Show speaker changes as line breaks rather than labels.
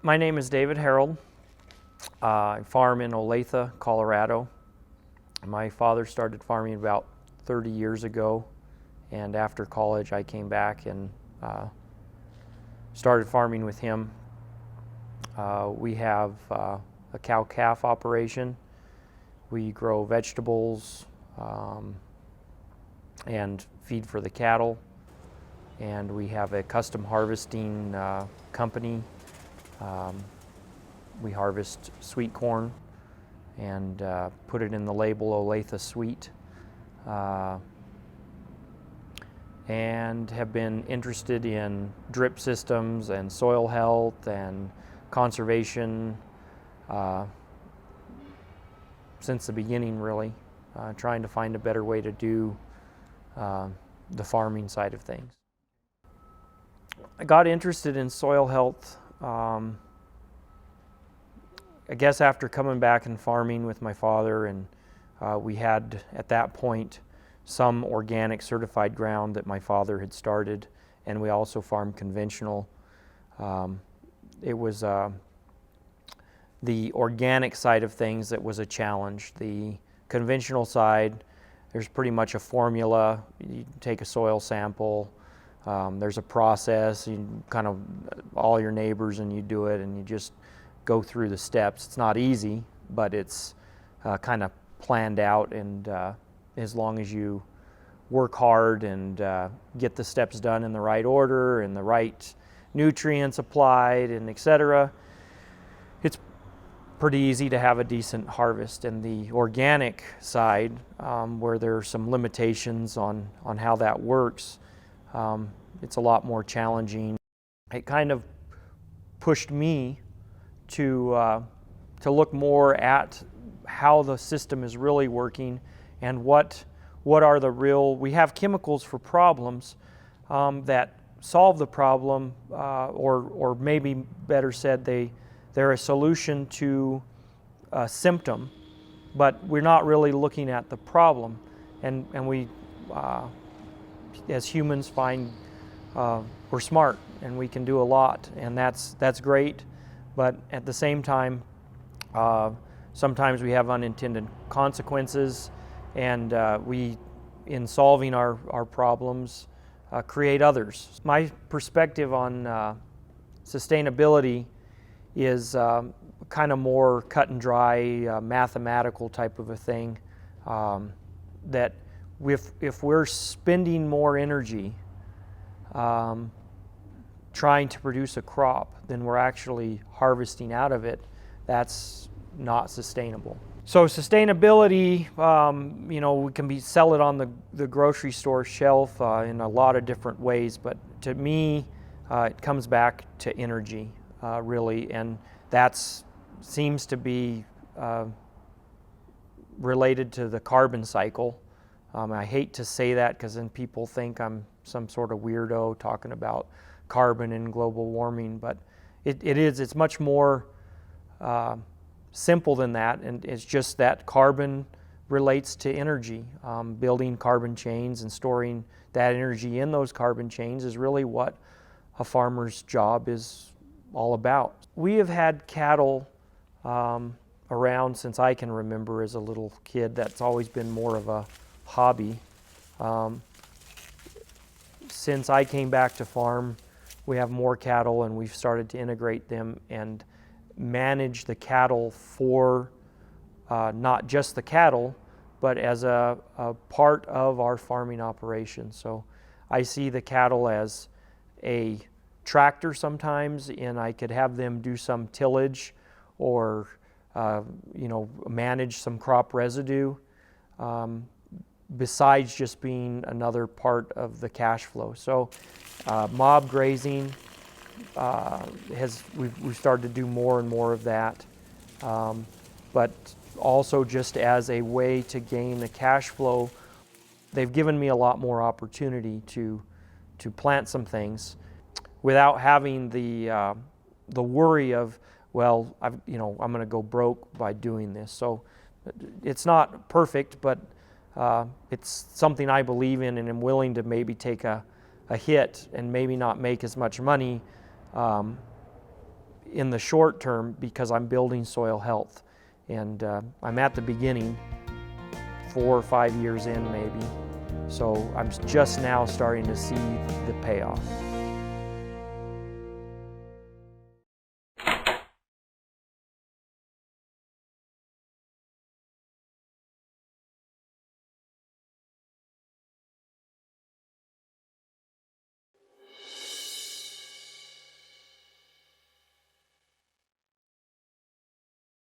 My name is David Harold. I farm in Olathe, Colorado. My father started farming about 30 years ago, and after college I came back and started farming with him. We have a cow-calf operation. We grow vegetables and feed for the cattle, and we have a custom harvesting company. We harvest sweet corn and put it in the label Olathe Sweet, and have been interested in drip systems and soil health and conservation since the beginning, really, trying to find a better way to do the farming side of things. I got interested in soil health I guess after coming back and farming with my father, and we had at that point some organic certified ground that my father had started, and we also farmed conventional. It was the organic side of things that was a challenge. The conventional side, there's pretty much a formula. You take a soil sample, there's a process, you kind of all your neighbors, and you do it, and you just go through the steps. It's not easy, but it's kind of planned out, and as long as you work hard and get the steps done in the right order and the right nutrients applied and etc., it's pretty easy to have a decent harvest. And the organic side, where there are some limitations on how that works, it's a lot more challenging. It kind of pushed me to look more at how the system is really working and what are the real. We have chemicals for problems that solve the problem, or maybe better said, they're a solution to a symptom, but we're not really looking at the problem. And we, as humans, find we're smart and we can do a lot, and that's great. But at the same time, sometimes we have unintended consequences, and we, in solving our problems, create others. My perspective on sustainability is kind of more cut and dry, mathematical type of a thing, that if we're spending more energy trying to produce a crop than we're actually harvesting out of it, that's not sustainable. So sustainability, we can sell it on the grocery store shelf in a lot of different ways, but to me, it comes back to energy, really, and that seems to be related to the carbon cycle. I hate to say that because then people think I'm some sort of weirdo talking about carbon and global warming, but it's much more simple than that, and it's just that carbon relates to energy. Building carbon chains and storing that energy in those carbon chains is really what a farmer's job is all about. We have had cattle around since I can remember as a little kid. That's always been more of a hobby. Since I came back to farm, we have more cattle, and we've started to integrate them and manage the cattle for not just the cattle, but as a part of our farming operation. So I see the cattle as a tractor sometimes, and I could have them do some tillage or manage some crop residue, besides just being another part of the cash flow. So mob grazing, we've started to do more and more of that, but also just as a way to gain the cash flow. They've given me a lot more opportunity to plant some things without having the worry of, well, I'm going to go broke by doing this. So it's not perfect, but it's something I believe in, and am willing to maybe take a hit and maybe not make as much money in the short term because I'm building soil health. And I'm at the beginning, 4 or 5 years in maybe. So I'm just now starting to see the payoff.